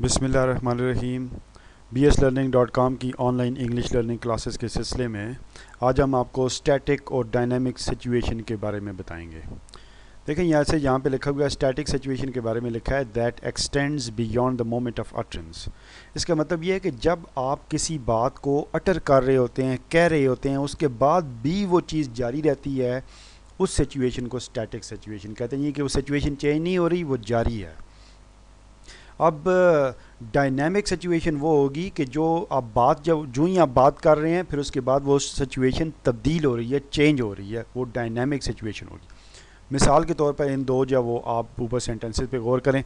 बिस्मिल्लाहिर्रहमानिर्रहीम। bslearning.com की online English learning classes के सिलसिले में आज हम आपको स्टैटिक और डायनामिक सिचुएशन के बारे में बताएंगे। देखें यहाँ पे लिखा हुआ है स्टैटिक सिचुएशन के बारे में लिखा है that x tends beyond the moment of utterance. इसका मतलब ये है कि जब आप किसी बात को अटर कर रहे होते हैं, कह रहे होते हैं, उसके बाद भी वो चीज़ जारी रहती है, उस सिचुएशन को स्टैटिक सिचुएशन कहते हैं। कि वो सिचुएशन चेंज नहीं हो रही, वो जारी है। अब डायनामिक सिचुएशन वो होगी कि जो ही आप बात कर रहे हैं, फिर उसके बाद वो सिचुएशन तब्दील हो रही है, चेंज हो रही है, वो डायनामिक सिचुएशन होगी। मिसाल के तौर पर इन दो जो वो आप ऊपर सेंटेंसेस पे गौर करें।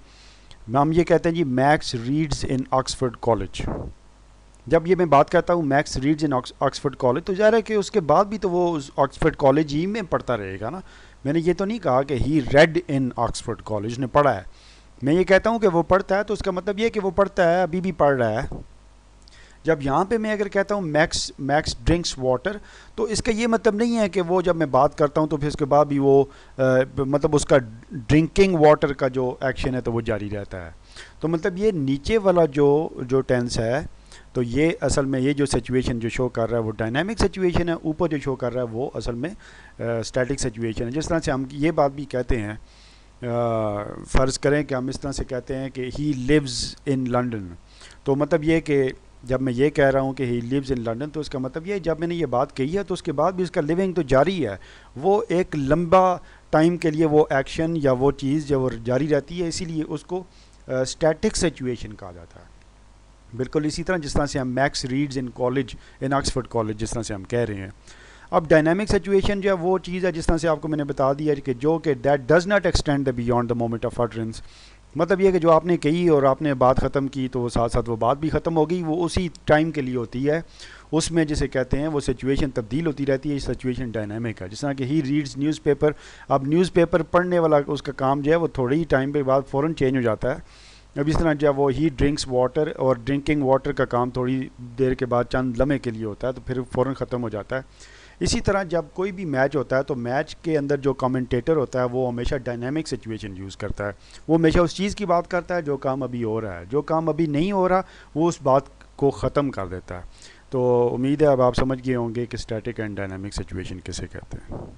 हम ये कहते हैं जी Max reads in Oxford college. जब ये मैं बात करता हूँ Max reads in Oxford college, तो ज़ाहिर है कि उसके बाद भी तो वो ऑक्सफोर्ड कॉलेज ही में पढ़ता रहेगा ना। मैंने ये तो नहीं कहा कि ही रेड इन ऑक्सफोर्ड कॉलेज, ने पढ़ा है। मैं ये कहता हूँ कि वो पढ़ता है, तो उसका मतलब ये कि वो पढ़ता है, अभी भी पढ़ रहा है। जब यहाँ पे मैं अगर कहता हूँ मैक्स ड्रिंक्स वाटर, तो इसका ये मतलब नहीं है कि वो जब मैं बात करता हूँ तो फिर उसके बाद भी वो मतलब उसका ड्रिंकिंग वाटर का जो एक्शन है तो वो जारी रहता है। तो मतलब ये नीचे वाला जो टेंस है, तो ये असल में ये जो सिचुएशन जो शो कर रहा है वो डायनामिक सिचुएशन है। ऊपर जो शो कर रहा है वो असल में स्टैटिक सिचुएशन है। जिस तरह से हम ये बात भी कहते हैं, फ़र्ज़ करें कि हम इस तरह से कहते हैं कि ही लिव्स इन लंदन, तो मतलब ये कि जब मैं ये कह रहा हूँ कि ही लिव्स इन लंदन, तो इसका मतलब ये जब मैंने ये बात कही है तो उसके बाद भी उसका लिविंग तो जारी है। वो एक लंबा टाइम के लिए वो एक्शन या वो चीज़ जो वो जारी रहती है, इसीलिए उसको स्टैटिक सिचुएशन कहा जाता है। बिल्कुल इसी तरह जिस तरह से हम max reads in Oxford college जिस तरह से हम कह रहे हैं। अब डायनामिक सिचुएशन जो है वो चीज़ है जिस तरह से आपको मैंने बता दिया कि जो कि that does not extend the beyond the moment of utterance. मतलब ये कि जो आपने कही और आपने बात ख़त्म की तो साथ साथ वो बात भी ख़त्म हो गई, वो उसी टाइम के लिए होती है। उसमें जिसे कहते हैं वो सिचुएशन तब्दील होती रहती है, सिचुएशन डायनामिक है। जिस तरह कि ही रीड्स न्यूज़पेपर, अब न्यूज़पेपर पढ़ने वाला उसका काम जो है वो थोड़े ही टाइम के बाद फ़ौरन चेंज हो जाता है। अब इस तरह जब वो ही ड्रिंक्स वाटर, और ड्रिंकिंग वाटर का काम थोड़ी देर के बाद चंद लम्हे के लिए होता है, तो फिर फ़ौरन ख़त्म हो जाता है। इसी तरह जब कोई भी मैच होता है तो मैच के अंदर जो कमेंटेटर होता है वो हमेशा डायनामिक सिचुएशन यूज़ करता है। वो हमेशा उस चीज़ की बात करता है जो काम अभी हो रहा है, जो काम अभी नहीं हो रहा वो उस बात को ख़त्म कर देता है। तो उम्मीद है अब आप समझ गए होंगे कि स्टैटिक एंड डायनामिक सिचुएशन किसे कहते हैं।